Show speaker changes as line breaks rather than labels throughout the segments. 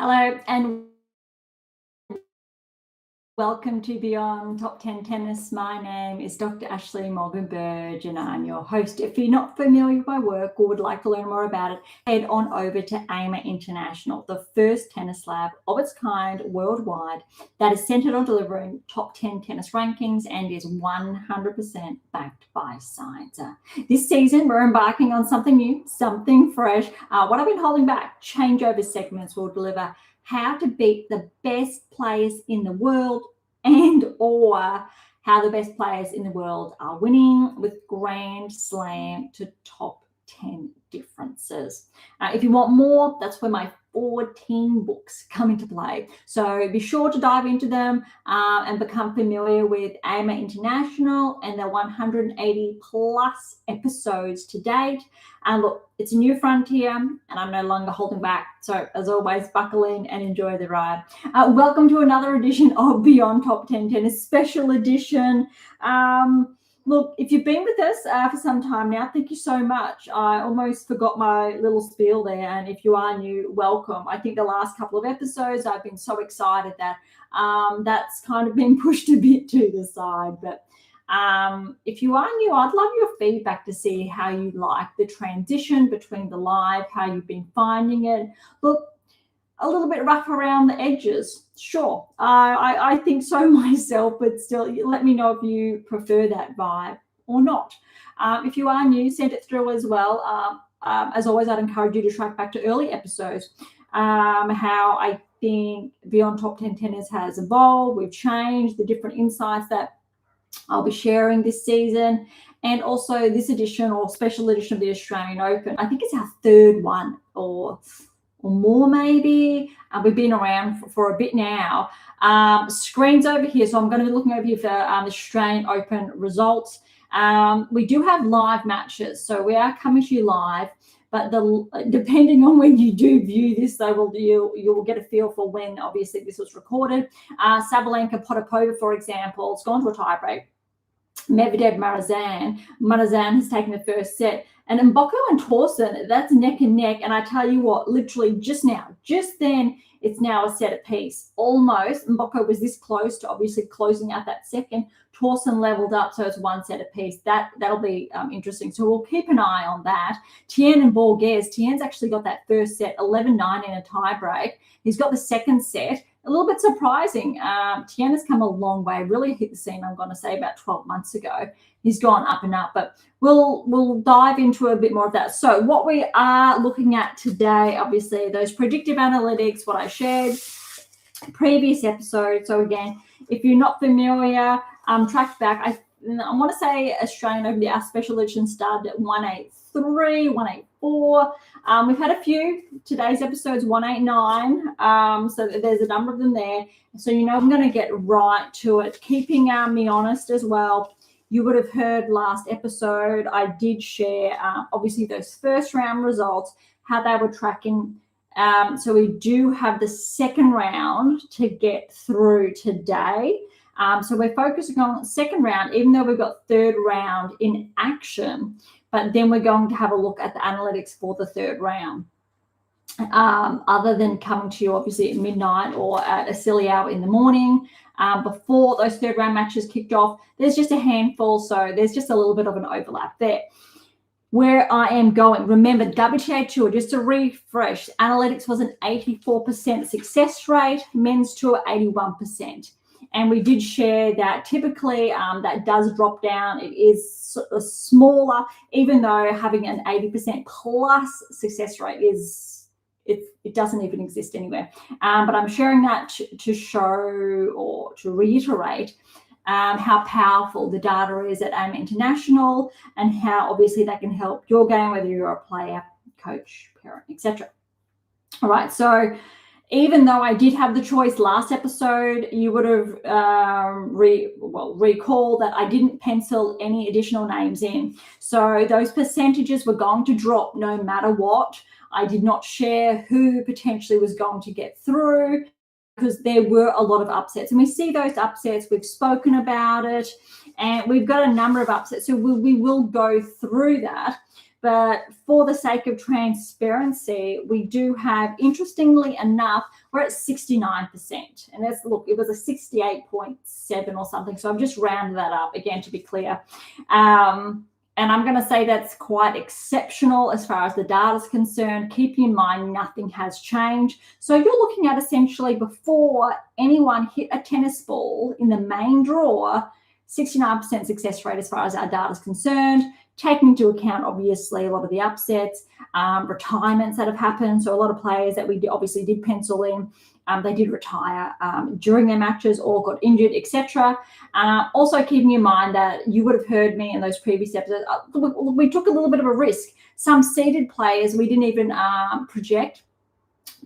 Hello and welcome to Beyond Top 10 Tennis. My name is Dr. Ashley Berge and I'm your host. If you're not familiar with my work or would like to learn more about it, head on over to AIMA International, the first tennis lab of its kind worldwide that is centered on delivering top 10 tennis rankings and is 100% backed by science. This season, we're embarking on something new, something fresh. What I've been holding back, changeover segments will deliver how to beat the best players in the world and or how the best players in the world are winning with Grand Slam to top 10 differences. If you want more, that's where my 14 books come into play. So be sure to dive into them and become familiar with AIMA International and the 180 plus episodes to date. And look, it's a new frontier and I'm no longer holding back. So as always, buckle in and enjoy the ride. Welcome to another edition of Beyond Top 10 Tennis Special Edition. Look, if you've been with us for some time now, thank you so much. I almost forgot my little spiel there. And if you are new, welcome. I think the last couple of episodes, I've been so excited that that's kind of been pushed a bit to the side. But if you are new, I'd love your feedback to see how you like the transition between the live, how you've been finding it. Look, a little bit rough around the edges. Sure, I think so myself, but still, let me know if you prefer that vibe or not. If you are new, send it through as well. As always, I'd encourage you to track back to early episodes, how I think Beyond Top 10 Tennis has evolved. We've changed the different insights that I'll be sharing this season, and also this edition or special edition of the Australian Open. I think it's our third one or more maybe. We've been around for a bit now. Screens over here. So I'm going to be looking over here for the Australian Open results. We do have live matches. So we are coming to you live. But depending on when you do view this, you will get a feel for when, obviously, this was recorded. Sabalenka Potapova, for example, it's gone to a tiebreak. Medvedev Marazan has taken the first set. And Mboko and Torsen, that's neck and neck. And I tell you what, literally just then, it's now a set apiece. Almost. Mboko was this close to obviously closing out that second. Torsen leveled up, so it's one set apiece. That'll be interesting. So we'll keep an eye on that. Tien and Borges. Tien's actually got that first set, 11-9 in a tiebreak. He's got the second set. A little bit surprising. Tien has come a long way, really hit the scene, I'm going to say, about 12 months ago. He's gone up and up, but we'll dive into a bit more of that. So what we are looking at today, obviously, those predictive analytics, what I shared previous episode. So again, if you're not familiar, track back. I want to say Australian Open, our special edition started at 183, 184. We've had a few. Today's episode's 189. So there's a number of them there. So, I'm going to get right to it. Keeping me honest as well. You would have heard last episode, I did share, obviously, those first round results, how they were tracking. So we do have the second round to get through today. So we're focusing on second round, even though we've got third round in action. But then we're going to have a look at the analytics for the third round. Other than coming to you, obviously, at midnight or at a silly hour in the morning, before those third round matches kicked off, there's just a handful. So there's just a little bit of an overlap there. Where I am going, remember, WTA Tour, just to refresh, analytics was an 84% success rate, men's tour 81%. And we did share that typically that does drop down. It is smaller, even though having an 80% plus success rate it doesn't even exist anywhere. But I'm sharing that to show or to reiterate how powerful the data is at AIMA International and how obviously that can help your game, whether you're a player, coach, parent, etc. All right, so even though I did have the choice last episode, you would have recall that I didn't pencil any additional names in. So those percentages were going to drop no matter what. I did not share who potentially was going to get through because there were a lot of upsets. And we see those upsets. We've spoken about it. And we've got a number of upsets. So we will go through that. But for the sake of transparency, we do have, interestingly enough, we're at 69%. And that's, look, it was a 68.7 or something. So I've just rounded that up again to be clear. And I'm going to say that's quite exceptional as far as the data is concerned. Keeping in mind, nothing has changed. So you're looking at essentially before anyone hit a tennis ball in the main draw, 69% success rate as far as our data is concerned, taking into account, obviously, a lot of the upsets, retirements that have happened. So a lot of players that we obviously did pencil in, they did retire during their matches or got injured, etc. Also keeping in mind that you would have heard me in those previous episodes, we took a little bit of a risk. Some seeded players we didn't even project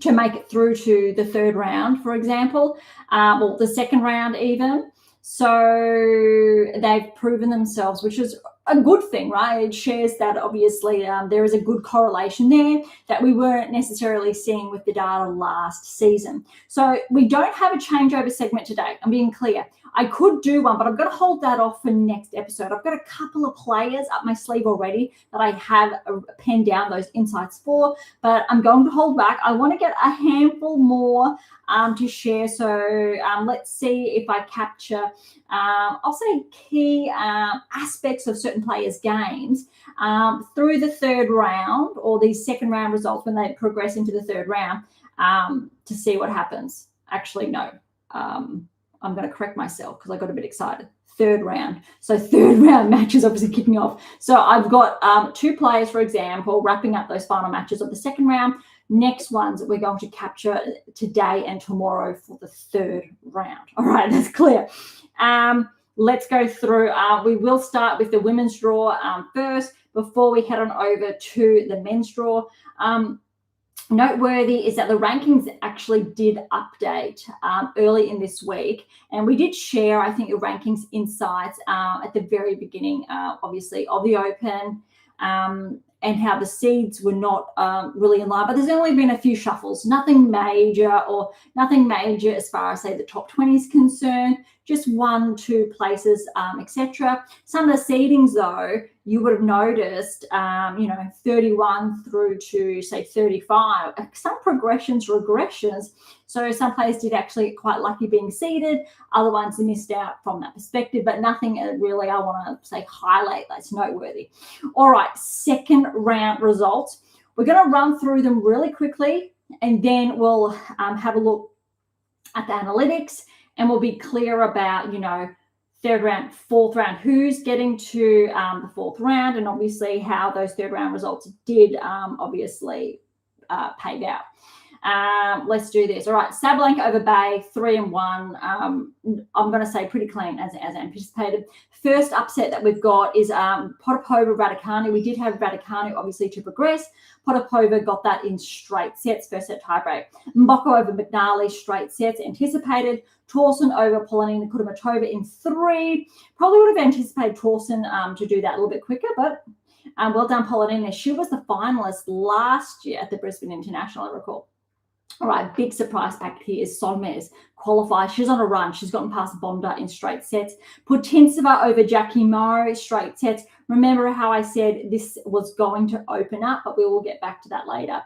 to make it through to the third round, for example, or the second round even. So they've proven themselves, which is a good thing, right? It shares that obviously there is a good correlation there that we weren't necessarily seeing with the data last season. So we don't have a changeover segment today. I'm being clear. I could do one, but I'm going to hold that off for next episode. I've got a couple of players up my sleeve already that I have penned down those insights for, but I'm going to hold back. I want to get a handful more to share. So let's see if I capture, I'll say key aspects of certain players' games through the third round, or these second round results when they progress into the third round, to see what happens. Actually, no. I'm going to correct myself because I got a bit excited. Third round. So third round matches obviously kicking off. So I've got two players, for example, wrapping up those final matches of the second round. Next ones we're going to capture today and tomorrow for the third round. All right, that's clear. Let's go through. We will start with the women's draw first before we head on over to the men's draw. Noteworthy is that the rankings actually did update early in this week, and we did share, I think, the rankings insights at the very beginning, obviously, of the Open, and how the seeds were not really in line. But there's only been a few shuffles, nothing major as far as, say, the top 20 is concerned, just 1, 2 places, etc. Some of the seedings, though, you would have noticed, 31 through to, say, 35, some progressions, regressions. So some players did actually quite lucky being seeded. Other ones missed out from that perspective, but nothing really I want to, say, highlight that's noteworthy. All right, second round results. We're going to run through them really quickly, and then we'll have a look at the analytics, and we'll be clear about, third round, fourth round, who's getting to the fourth round, and obviously how those third round results did obviously paid out. Let's do this. All right, Sabalenka over Bay, 3-1. I'm going to say pretty clean as anticipated. First upset that we've got is Potapova Raducanu. We did have Raducanu obviously to progress. Potapova got that in straight sets, first set tiebreak. Mboko over McNally, straight sets, anticipated. Torsen over Polonina Kudermetova in 3. Probably would have anticipated Torsen to do that a little bit quicker, but well done, Polonina. She was the finalist last year at the Brisbane International, I recall. All right, big surprise pack here is Sonmez qualified. She's on a run. She's gotten past Bonda in straight sets. Putintseva over Jackie Moe, straight sets. Remember how I said this was going to open up, but we will get back to that later.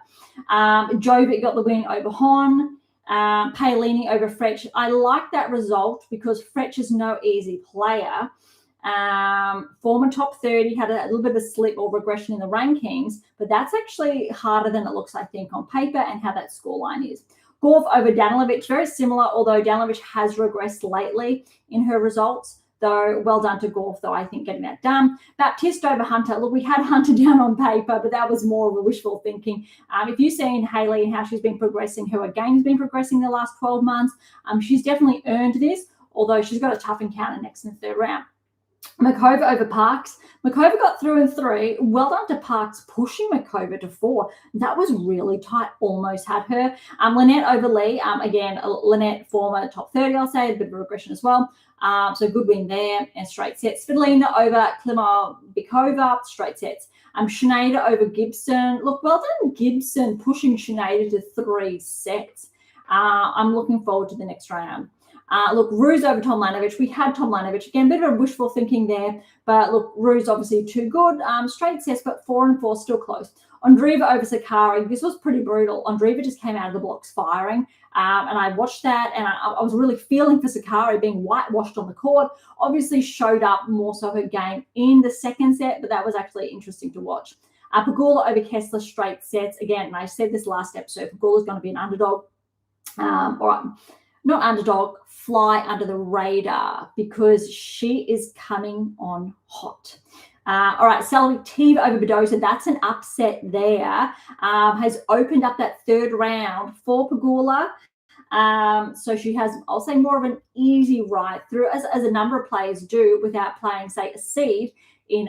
Jovic got the win over Hon. Paolini over Fretch. I like that result because Fretch is no easy player. Former top 30, had a little bit of a slip or regression in the rankings, but that's actually harder than it looks, I think, on paper, and how that scoreline is. Gauff over Danilovic, very similar, although Danilovic has regressed lately in her results, though well done to Gauff, though, I think, getting that done. Baptiste over Hunter. Look, we had Hunter down on paper, but that was more of a wishful thinking. If you've seen Hayley and how she's been progressing, her game has been progressing the last 12 months, she's definitely earned this, although she's got a tough encounter next in the third round. Makova over Parks. Makova got through in 3. Well done to Parks pushing Makova to 4. That was really tight. Almost had her. Lynette over Lee. Again, Lynette, former top 30, I'll say. A bit of a regression as well. So good win there and straight sets. Svitolina over Klimovicova, straight sets. Schneider over Gibson. Look, well done Gibson pushing Schneider to 3 sets. I'm looking forward to the next round. Look, Ruse over Tomljanovic. We had Tomljanovic. Again, a bit of a wishful thinking there. But look, Ruse obviously too good. Straight sets, but 4-4 still close. Ondreeva over Sakari. This was pretty brutal. Ondreeva just came out of the blocks firing. And I watched that, and I was really feeling for Sakari being whitewashed on the court. Obviously showed up more so her game in the second set, but that was actually interesting to watch. Pegula over Kessler, straight sets. Again, and I said this last episode, Pegula's going to be an underdog. All right, not underdog, fly under the radar, because she is coming on hot. All right, Saliktiva over Badosa. That's an upset there. Has opened up that third round for Pegula. So she has, I'll say, more of an easy ride through, as a number of players do, without playing, say, a seed in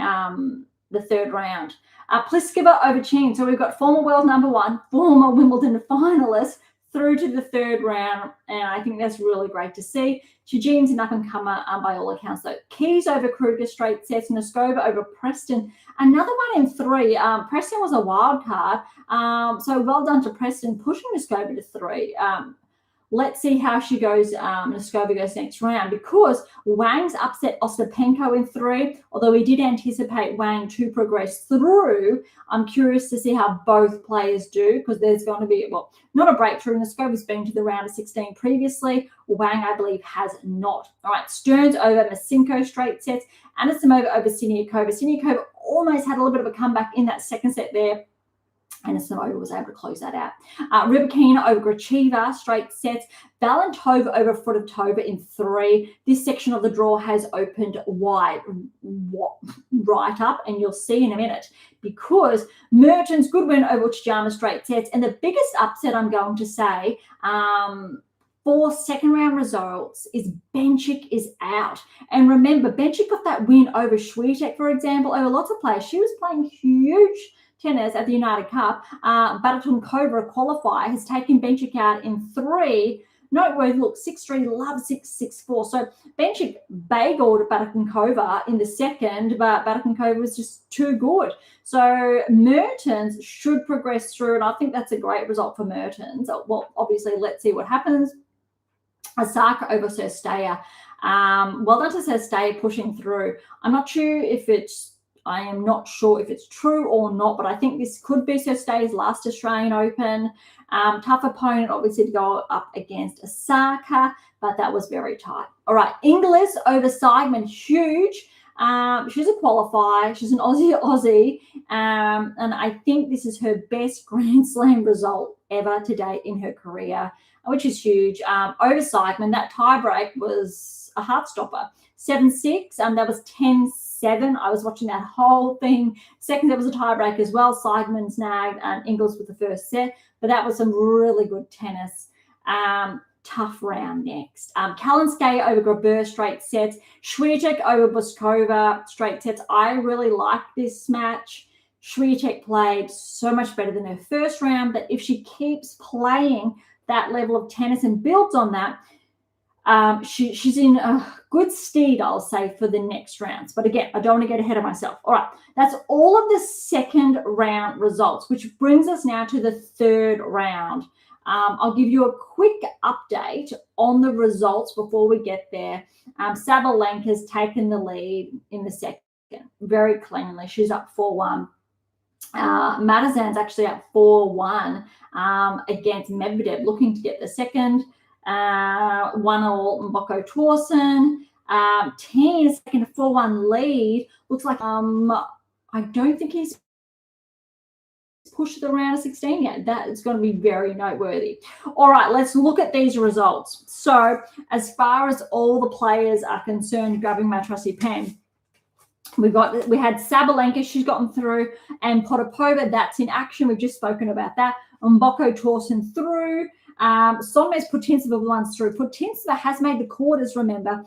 the third round. Pliskova over Chin. So we've got former world number one, former Wimbledon finalist, through to the third round, and I think that's really great to see. Chijine's an up-and-comer by all accounts, though. Keys over Kruger, straight sets. Noskova over Preston. Another one in three. Preston was a wild card, so well done to Preston, pushing Noskova to three. Let's see how she goes. Noskova goes next round, because Wang's upset Ostapenko in three. Although we did anticipate Wang to progress through, I'm curious to see how both players do, because there's going to be, well, not a breakthrough. Noskova's been to the round of 16 previously. Wang, I believe, has not. All right, Stearns over Masinko, straight sets. Anisimova over Siniakova. Siniakova almost had a little bit of a comeback in that second set there, and Anisimova was able to close that out. Rybakina over Gracheva, straight sets. Valentova over Frutovtova in three. This section of the draw has opened wide, right up, and you'll see in a minute, because Mertens, good win over Uchiyama, straight sets. And the biggest upset, I'm going to say, for second round results, is Bencic is out. And remember, Bencic got that win over Swiatek, for example, over lots of players. She was playing huge tennis at the United Cup. Baratonkova, a qualifier, has taken Bencic out in three. Noteworthy, look, 6-3, love 6-6-4. So Bencic bageled Baratonkova in the second, but Baratonkova was just too good. So Mertens should progress through, and I think that's a great result for Mertens. Well, obviously, let's see what happens. Osaka over Sestaya. Well done to Sestaya pushing through. I am not sure if it's true or not, but I think this could be Sestaya's last Australian Open. Tough opponent, obviously, to go up against Osaka, but that was very tight. All right, Inglis over Seidman, huge. She's a qualifier. She's an Aussie. And I think this is her best Grand Slam result ever to date in her career, which is huge. Over Seidman, that tiebreak was a heart stopper. 7-6, that was 10-7. I was watching that whole thing. Second, there was a tiebreak as well. Seidman snagged and Inglis with the first set, but that was some really good tennis. Tough round next. Kalinskaya over Grabur, straight sets. Swiatek over Boskova, straight sets. I really like this match. Swiatek played so much better than her first round, but if she keeps playing that level of tennis and builds on that, she's in a good stead, I'll say, for the next rounds. But again, I don't want to get ahead of myself. All right, that's all of the second round results, which brings us now to the third round. I'll give you a quick update on the results before we get there. Sabalenka's taken the lead in the second very cleanly. She's up 4-1. Matizan's actually up 4-1 against Medvedev, looking to get the second. 1-all Mboko Torsen. 10 second 4-1 lead. Looks like I don't think he's pushed the round of 16 yet. That is going to be very noteworthy. All right, let's look at these results. So as far as all the players are concerned, grabbing my trusty pen, we had Sabalenka, she's gotten through, and Potapova, that's in action. We've just spoken about that. Mboko Torsen through. Sonmez Putintseva one's through. Putintseva has made the quarters, remember.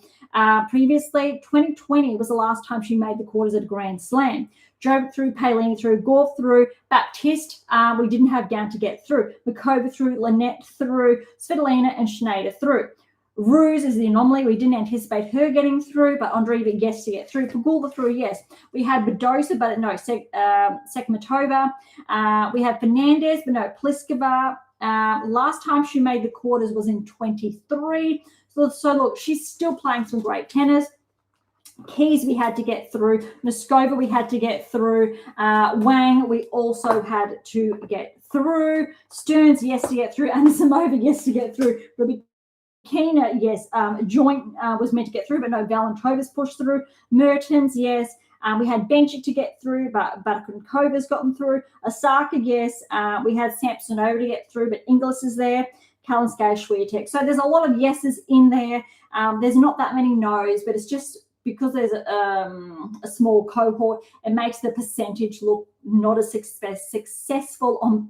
Previously, 2020 was the last time she made the quarters at a Grand Slam. Joe through, Palini through, Gorf through, Baptiste, we didn't have Gown to get through. Makova through, Lynette through, Svitolina and Schneider through. Ruse is the anomaly. We didn't anticipate her getting through, but Andreeva, yes, to get through. Pegula through, yes. We had Badosa, but no, Sekmatova. We had Fernandez, but no, Pliskova. Last time she made the quarters was in 23. So look, she's still playing some great tennis. Keys we had to get through. Noskova we had to get through. Wang we also had to get through. Stearns, yes, to get through. Anisimova, yes, to get through. Rybakina, yes, joint was meant to get through, but no, Valentova's pushed through. Mertens, yes. We had Bencic to get through, but Bakunkova's gotten through. Osaka, yes. We had Samsonova to get through, but Inglis is there. Kalinskaya, Swiatek. So there's a lot of yeses in there. There's not that many no's, but it's just because there's a small cohort, it makes the percentage look not as successful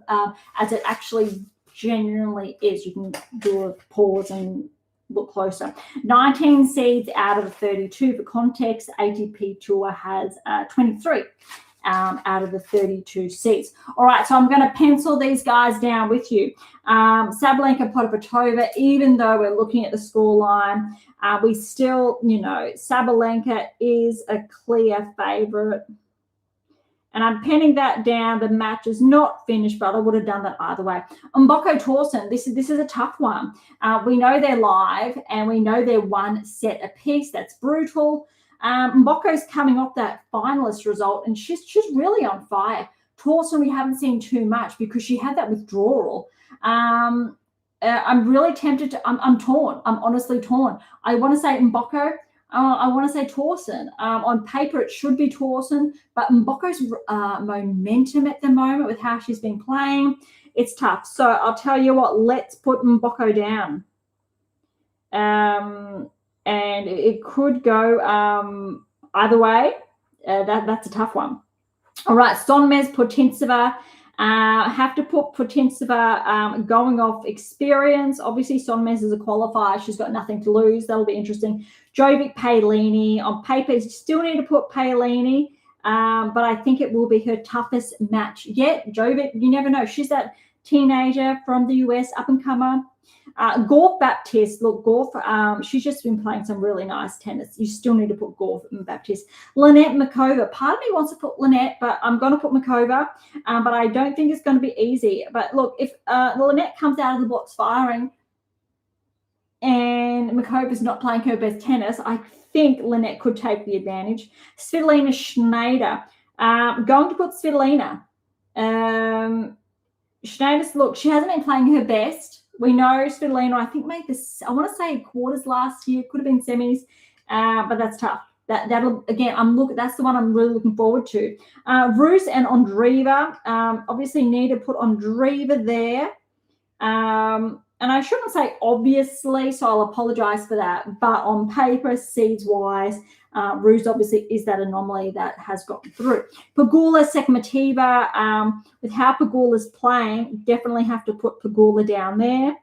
as it actually genuinely is. You can do a pause and look closer. 19 seeds out of 32. For context, ATP Tour has 23 out of the 32 seats. All right, so I'm going to pencil these guys down with you. Sabalenka, Potapova, even though we're looking at the scoreline, we still, Sabalenka is a clear favourite. And I'm penning that down. The match is not finished, but I would have done that either way. Mboko Torsen, this is a tough one. We know they're live, and we know they're one set apiece. That's brutal. Mboko's coming off that finalist result, and she's really on fire. Torsen, we haven't seen too much because she had that withdrawal. I'm really tempted to. I'm torn. I'm honestly torn. I want to say Mboko. I want to say Torsen. On paper, it should be Torsen, but Mboko's momentum at the moment with how she's been playing, it's tough. So I'll tell you what. Let's put Mboko down. And it could go either way. That's a tough one. All right, Sonmez, Putintseva. Have to put Putintseva going off experience. Obviously, Sonmez is a qualifier. She's got nothing to lose. That'll be interesting. Jovic, Paolini. On paper, you still need to put Paolini, but I think it will be her toughest match yet. Jovic, you never know. She's that teenager from the US, up-and-comer. Gorf Baptiste, look, Gorf, she's just been playing some really nice tennis. You still need to put Gorf and Baptiste. Lynette Makova, part of me wants to put Lynette, but I'm going to put Makova, but I don't think it's going to be easy. But look, if Lynette comes out of the blocks firing and Makova's not playing her best tennis, I think Lynette could take the advantage. Svitolina Schneider, going to put Svitolina. Schneider's, look, she hasn't been playing her best. We know Svitolina, I think, made this, I want to say quarters last year, could have been semis, but that's tough. That'll, again, that's the one I'm really looking forward to. Rus and Ondreeva, obviously need to put Ondreeva there. And I shouldn't say obviously, so I'll apologize for that. But on paper, seeds-wise, Ruse obviously is that anomaly that has gotten through. Pegula, Sekmativa, with how Pegula's playing, definitely have to put Pegula down there.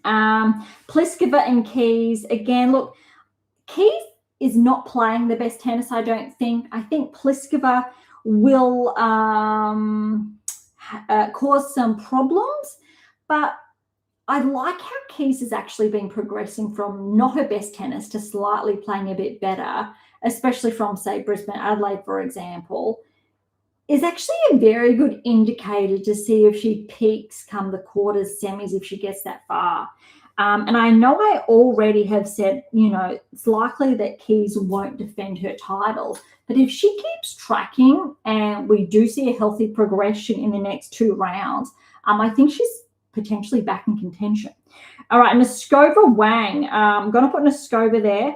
Pliskova and Keys, again, look, Keys is not playing the best tennis, I don't think. I think Pliskova will cause some problems, but I like how Keys has actually been progressing from not her best tennis to slightly playing a bit better, especially from, say, Brisbane, Adelaide, for example, is actually a very good indicator to see if she peaks come the quarters, semis, if she gets that far. And I know I already have said, it's likely that Keys won't defend her title. But if she keeps tracking and we do see a healthy progression in the next 2 rounds, I think she's potentially back in contention. All right, Noskova Wang. I'm going to put Noskova there.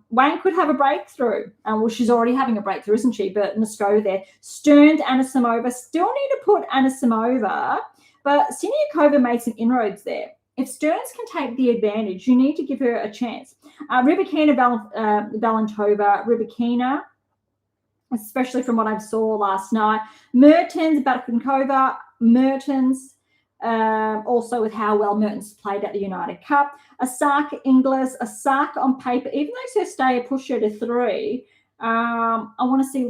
Wang could have a breakthrough. Well, she's already having a breakthrough, isn't she? But Noskova there. Stearns, Anisimova. Still need to put Anisimova, but Siniakova made some inroads there. If Stearns can take the advantage, you need to give her a chance. Rybakina, Valentova, Rybakina, especially from what I saw last night. Mertens, Bakunkova, Mertens, also with how well Mertens played at the United Cup. Osaka, Inglis, Osaka on paper, even though it's her stay push her to 3, I want to see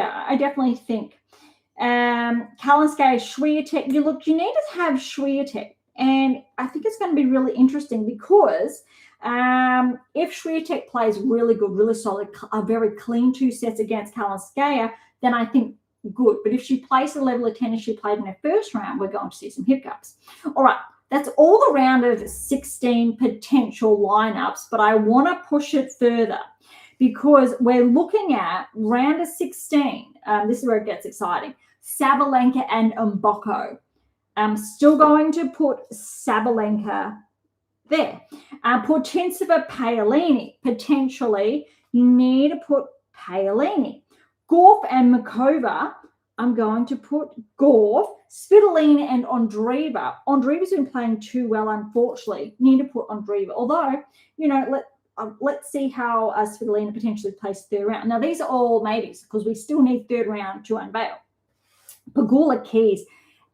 I definitely think. Kalinskaya, Swiatek, you need to have Swiatek. And I think it's going to be really interesting because if Swiatek plays really good, really solid, a very clean 2 sets against Kalinskaya, then I think good. But if she plays the level of tennis she played in her first round, we're going to see some hiccups. All right, that's all the round of 16 potential lineups, but I want to push it further because we're looking at round of 16. This is where it gets exciting. Sabalenka and Mboko. I'm still going to put Sabalenka there. Putintseva, Paolini. Potentially, you need to put Paolini. Gauff and Makova, I'm going to put Gauff. Svitolina and Andreeva. Andreeva's been playing too well, unfortunately. Need to put Andreeva. Although, let's see how Svitolina potentially plays third round. Now, these are all maybes because we still need third round to unveil. Pegula Keys.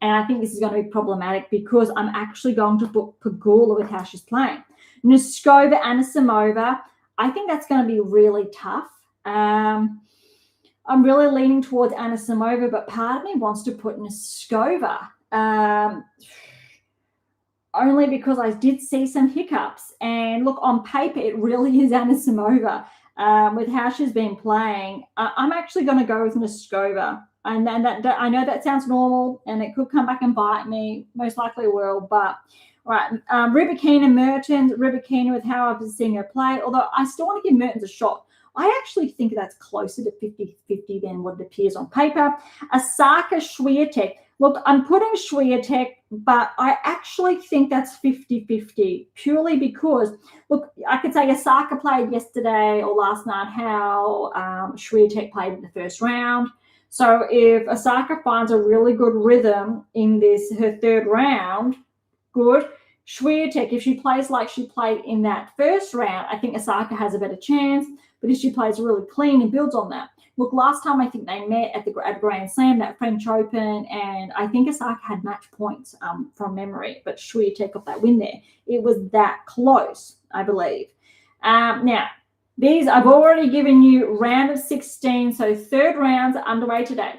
And I think this is going to be problematic because I'm actually going to put Pegula with how she's playing. Noskova, Anisimova. I think that's going to be really tough. I'm really leaning towards Anisimova, but part of me wants to put Noskova. Only because I did see some hiccups. And look, on paper, it really is Anisimova. With how she's been playing, I'm actually going to go with Noskova. And then that I know that sounds normal, and it could come back and bite me. Most likely it will. But right, Rybakina, Mertens. Rybakina with how I've been seeing her play. Although I still want to give Mertens a shot. I actually think that's closer to 50-50 than what it appears on paper. Osaka, Swiatek. Look, I'm putting Swiatek, but I actually think that's 50-50 purely because, look, I could say Osaka played yesterday or last night how Swiatek played in the first round. So if Osaka finds a really good rhythm in her third round, good. Swiatek, if she plays like she played in that first round, I think Osaka has a better chance. But if she plays really clean and builds on that. Look, last time I think they met at Grand Slam, that French Open, and I think Osaka had match points from memory, but Swiatek got that win there. It was that close, I believe. Now, these I've already given you round of 16, so third rounds are underway today.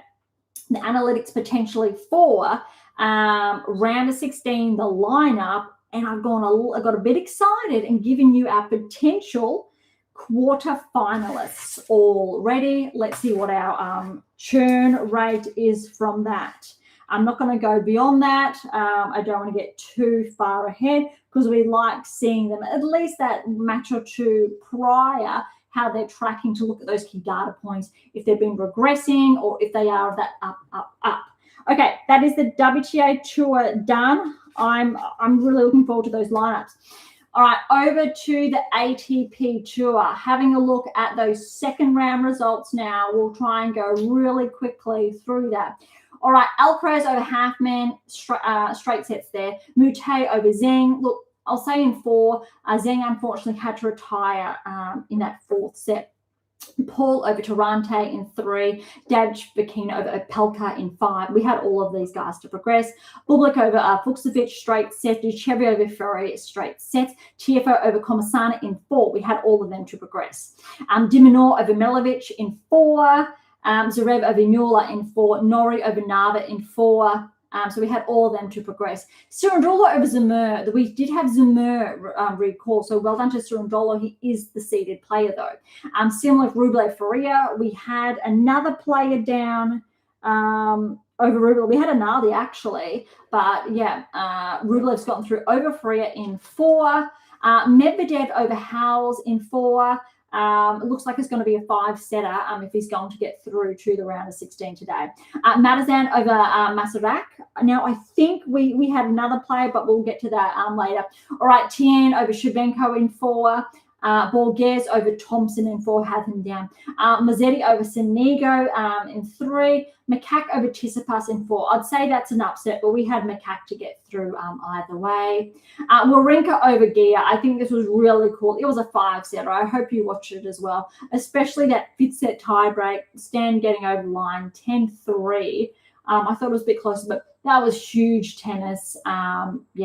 The analytics potentially for round of 16, the lineup, and I got a bit excited and given you our potential quarter finalists already. Let's see what our churn rate is from that. I'm not going to go beyond that. I don't want to get too far ahead because we like seeing them at least that match or two prior, how they're tracking to look at those key data points, if they've been regressing or if they are that up. Okay, that is the WTA Tour done. I'm really looking forward to those lineups. All right, over to the ATP Tour. Having a look at those second round results now. We'll try and go really quickly through that. All right, Alcaraz over Halfman, straight sets there. Mute over Zheng. Look, I'll say in 4. Zheng unfortunately had to retire in that fourth set. Paul over Tarante in 3, Davchikina over Opelka in 5. We had all of these guys to progress. Bublik over Fucsovic, straight set. Duchev over Ferry, straight set. Tiafoe over Komasana in 4. We had all of them to progress. Dimonor over Melovic in 4. Zverev over Mueller in 4. Nori over Nava in 4. So we had all of them to progress. Cerundolo over Zemur. We did have Zemur recall, so well done to Cerundolo. He is the seeded player, though. Similar with Rublev Faria, we had another player down over Rublev. We had Anali, actually. But, yeah, Rublev's gotten through over Faria in 4. Medvedev over Howells in 4. It looks like it's going to be a 5-setter if he's going to get through to the round of 16 today. Matizan over Masarak. Now, I think we had another player, but we'll get to that later. All right, Tien over Shubhenko in 4. Borges over Thompson in 4, had him down. Mazzetti over Sinigo in 3. Makak over Tsitsipas in 4. I'd say that's an upset, but we had Makak to get through either way. Wawrinka over Gia. I think this was really cool. It was a 5-setter. I hope you watched it as well, especially that 5th set tiebreak. Stan getting over the line 10-3. I thought it was a bit closer, but that was huge tennis. Fritz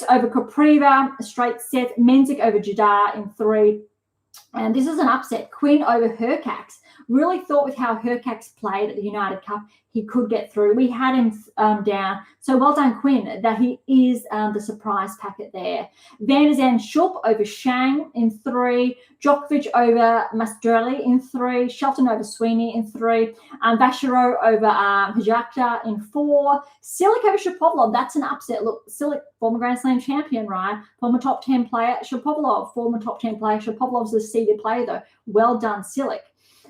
over Kopriva, straight set. Menzik over Jadar in 3. And this is an upset. Quinn over Hercax. Really thought with how Hercax played at the United Cup, he could get through. We had him down. So well done, Quinn, that he is the surprise packet there. Van der Zandt Schulp over Shang in 3. Djokovic over Mastrelli in 3. Shelton over Sweeney in 3. Vachereau over Hajata in 4. Silic over Shapovalov. That's an upset. Look, Silic, former Grand Slam champion, right? Former top 10 player. Shapovalov, former top 10 player. Shapovalov's a seeded player, though. Well done, Silic.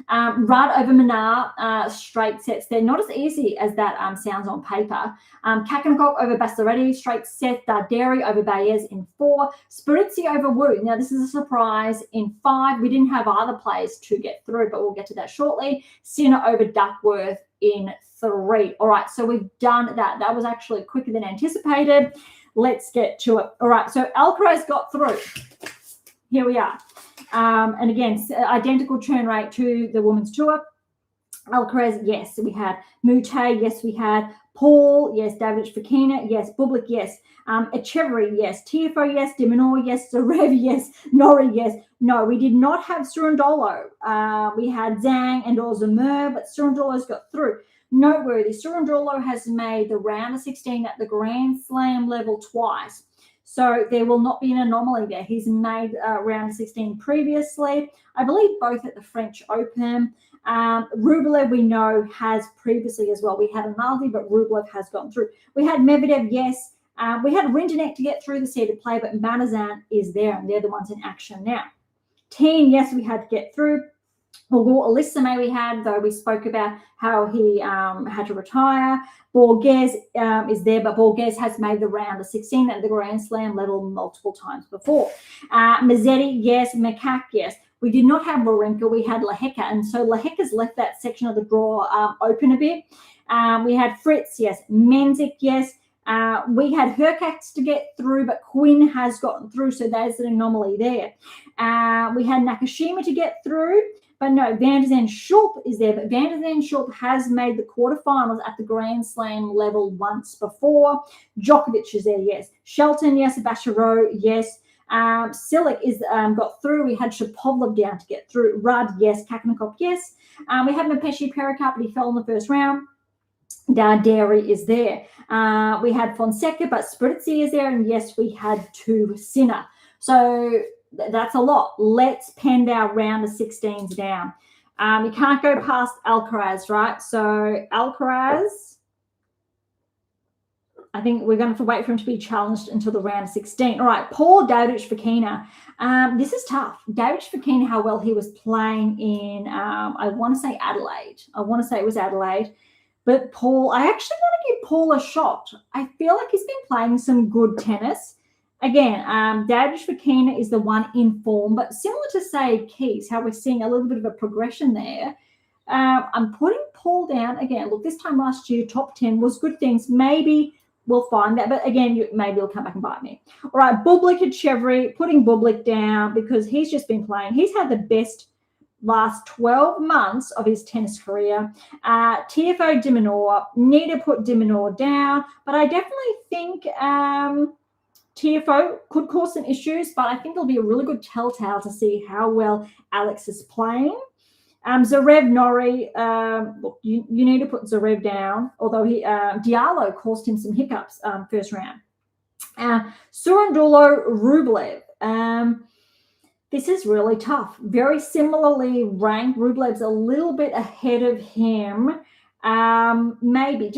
Rudd over Minar, straight sets. They're not as easy as that sounds on paper. Kakanokok over Bastaretti, straight set. Darderi over Baez in 4. Spiritzi over Wu. Now, this is a surprise in 5. We didn't have other players to get through, but we'll get to that shortly. Sinner over Duckworth in 3. All right, so we've done that. That was actually quicker than anticipated. Let's get to it. All right, so Alcaraz got through. Here we are. And again, identical turn rate to the women's tour. Alcaraz, yes, we had Mute, yes, we had Paul, yes, David Fokina, yes, Bublik, yes, Echeverry, yes, Tiafoe, yes, Diminor, yes, Zverev, yes, Norrie, yes. No, we did not have Surundolo. We had Zhang and Ozumur, but Surundolo's got through. Noteworthy, Surundolo has made the round of 16 at the Grand Slam level twice. So there will not be an anomaly there. He's made round 16 previously, I believe both at the French Open. Rublev, we know, has previously as well. We had Amaldi, but Rublev has gone through. We had Medvedev, yes. We had Rindenek to get through the seeded play, but Manazan is there, and they're the ones in action now. 10, yes, we had to get through. Alyssa we had, though we spoke about how he had to retire. Borges is there, but Borges has made the round of 16 at the Grand Slam level multiple times before. Mazzetti, yes. Makak, yes. We did not have Wawrinka, we had Lehecka, and so Lehecka's left that section of the draw open a bit. We had Fritz, yes. Menzik, yes. We had Hurkacz to get through, but Quinn has gotten through, so there's an anomaly there. We had Nakashima to get through, but no, Van der Zandt Schulp is there. But Van der Zandt Schulp has made the quarterfinals at the Grand Slam level once before. Djokovic is there, yes. Shelton, yes. Bachereau, yes. Silic is got through. We had Shapovalov down to get through. Rudd, yes. Kakanokov, yes. We had Mapeshi Pericard, but he fell in the first round. Darderi is there. We had Fonseca, but Spiritzi is there. And yes, we had 2 Sinner. So that's a lot. Let's pen our round of 16s down. You can't go past Alcaraz, right? So Alcaraz, I think we're going to have to wait for him to be challenged until the round of 16. All right, Paul Davidovich Fokina. This is tough. Davidovich Fokina, how well he was playing in, I want to say Adelaide. I want to say it was Adelaide. But Paul, I actually want to give Paul a shot. I feel like he's been playing some good tennis. Again, Davidovich Fokina is the one in form, but similar to, say, Keys, how we're seeing a little bit of a progression there. I'm putting Paul down again. Look, this time last year, top 10 was good things. Maybe we'll find that, but again, maybe he'll come back and bite me. All right, Bublik and Chevry, putting Bublik down because he's just been playing. He's had the best last 12 months of his tennis career. Tiafoe Diminor, need to put Diminor down, but I definitely think Tiafoe could cause some issues, but I think it'll be a really good telltale to see how well Alex is playing. Zverev, Norrie, look, you need to put Zverev down, although Diallo caused him some hiccups first round. Surundolo, Rublev. This is really tough. Very similarly ranked. Rublev's a little bit ahead of him. Maybe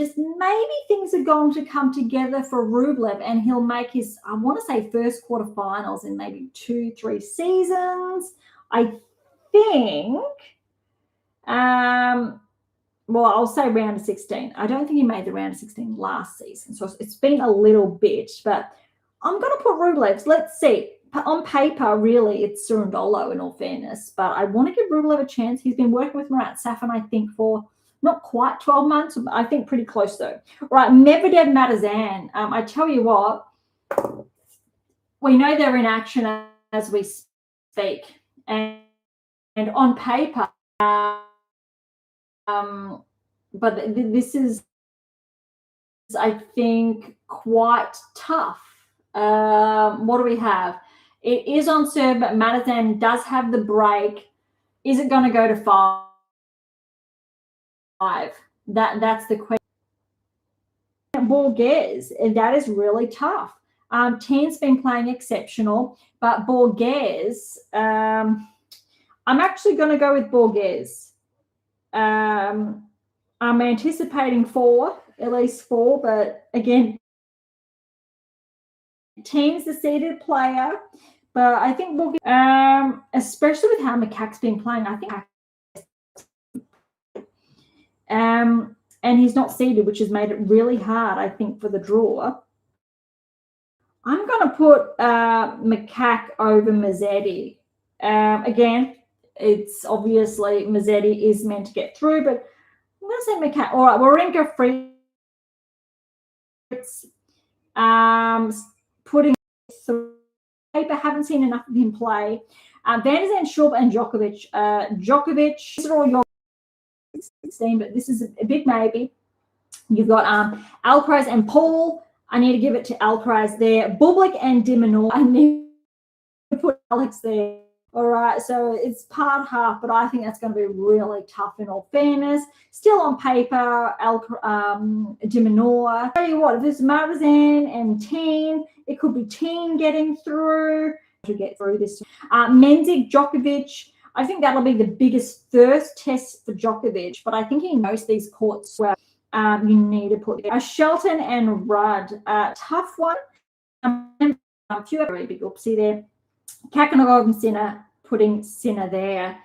things are going to come together for Rublev and he'll make his, I want to say, first quarterfinals in maybe 2-3 seasons. I think, I'll say round of 16. I don't think he made the round of 16 last season. So it's been a little bit, but I'm going to put Rublev's. Let's see. On paper, really, it's Surundolo in all fairness, but I want to give Rublev a chance. He's been working with Marat Safin, I think, for not quite 12 months. I think pretty close, though. All right, Medvedev, Matazan. I tell you what, we know they're in action as we speak. And on paper, but this is, I think, quite tough. What do we have? It is on serve, but Matazan does have the break. Is it going to go to 5? That's the question. Borges, that is really tough. Ten's been playing exceptional, but Borges, I'm actually going to go with Borges. I'm anticipating at least four, but again, Ten's the seeded player, but I think Borges, especially with how McCack's been playing, I think and he's not seeded, which has made it really hard, I think, for the draw. I'm going to put McCack over Mazzetti. Again, it's obviously Mazzetti is meant to get through, but I'm going to say McCack. All right, Wawrinka Fritz putting through paper. Haven't seen enough of him play. Van der Zandt, Schwab, and Djokovic. Djokovic, these are all your 16, but this is a big maybe. You've got Alcaraz and Paul. I need to give it to Alcaraz there. Bublik and De Minaur. I need to put Alex there. All right, so it's part half, but I think that's going to be really tough in all fairness. Still on paper, De Minaur. Tell you what, if it's Marzan and Teen, it could be Teen getting through to get through this. Menzies, Djokovic. I think that'll be the biggest first test for Djokovic, but I think he knows these courts well. You need to put Shelton and Rudd. Tough one. A few very big oopsie there. Kakanagov and Sinner, putting Sinner there.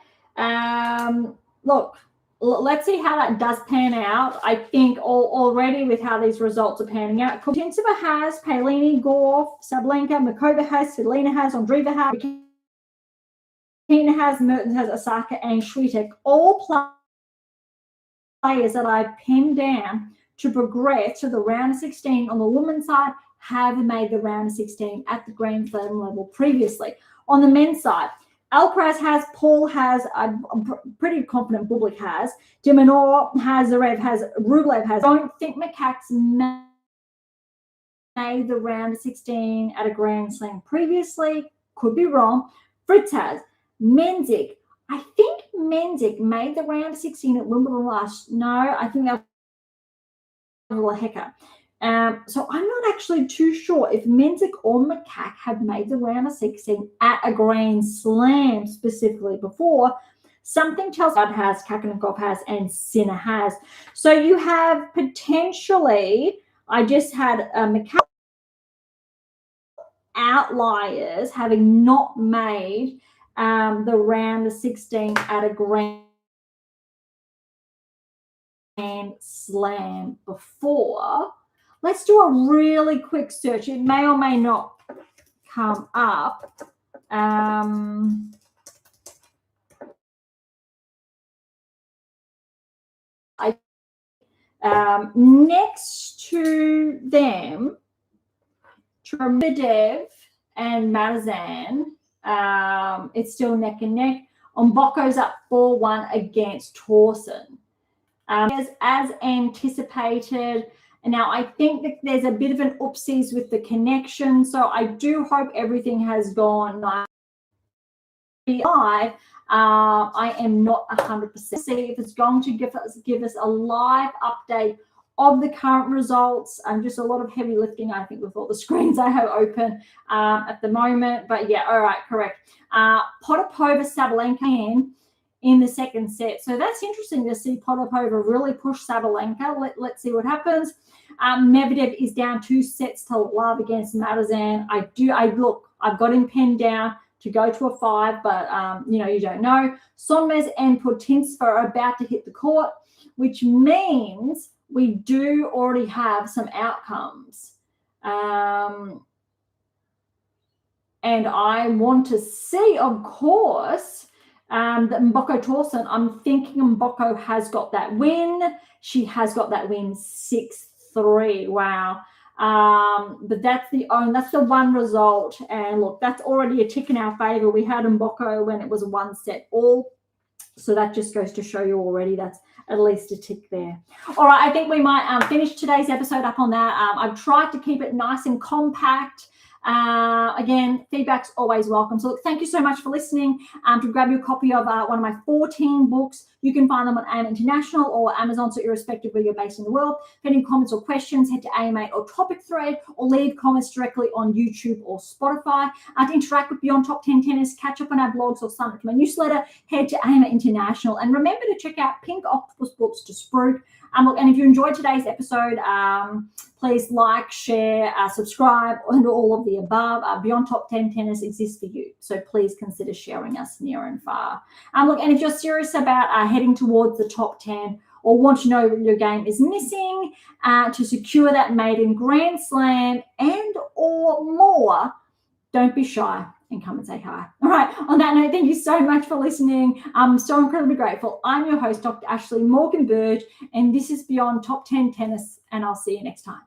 Look, let's see how that does pan out. I think already with how these results are panning out, Kuznetsova has, Paolini, Gauff, Sabalenka, Mikova has, Svitolina has, Andreeva has, Tina has, Mertens has, Osaka, and Swiatek, all players that I've pinned down to progress to the round of 16 on the women's side have made the round of 16 at the Grand Slam level previously. On the men's side, Alcaraz has, Paul has, I'm pretty confident Bublik has, De Minaur has, Zverev has, Rublev has. I don't think McCack's made the round of 16 at a Grand Slam previously. Could be wrong. Fritz has. Menzies. I think Menzies made the round of 16 at Wimbledon last. No, I think that was a hecker. So I'm not actually too sure if Menzies or McCack have made the round of 16 at a Grand Slam specifically before. Something tells me has, Kakanagov has, and Sinner has. So you have potentially, I just had McCack outliers having not made the round of 16 at a Grand Slam before. Let's do a really quick search. It may or may not come up. Next to them, Medvedev and Marzan, it's still neck and neck. Mbokko's up 4-1 against Torsen. As anticipated. Now, I think that there's a bit of an oopsies with the connection, so I do hope everything has gone nice. I am not 100%. See if it's going to give us a live update of the current results. Just a lot of heavy lifting, I think, with all the screens I have open at the moment. But yeah, all right, correct. Potapova, Sabalenka in the second set. So that's interesting to see Potapova really push Sabalenka. Let's see what happens. Medvedev is down 2 sets to love against Marzan. I've got him pinned down to go to a 5, but you don't know. Sonmez and Putintseva are about to hit the court, which means we do already have some outcomes. And I want to see, of course, that Mboko Torsen, I'm thinking Mboko has got that win. She has got that win 6-3. Wow. But that's the one result. And look, that's already a tick in our favor. We had Mboko when it was a 1-set all. So that just goes to show you already that's at least a tick there. All right, I think we might finish today's episode up on that. I've tried to keep it nice and compact. Again, feedback's always welcome. So look, thank you so much for listening. To grab your copy of one of my 14 books, you can find them on AMA International or Amazon, so irrespective of where you're based in the world. If you have any comments or questions, head to AMA or topic thread or leave comments directly on YouTube or Spotify. To interact with Beyond Top 10 Tennis, catch up on our blogs or sign up to my newsletter, head to AMA International. And remember to check out Pink Octopus Books to Spruik. And if you enjoyed today's episode, please like, share, subscribe, and all of the above. Beyond Top 10 Tennis exists for you, so please consider sharing us near and far. And if you're serious about heading towards the top 10 or want to know what your game is missing to secure that maiden Grand Slam and or more, don't be shy and come and say hi. All right, on that note, thank you so much for listening. I'm so incredibly grateful. I'm your host, Dr. Ashley Morgan Berge, and this is Beyond Top 10 Tennis, and I'll see you next time.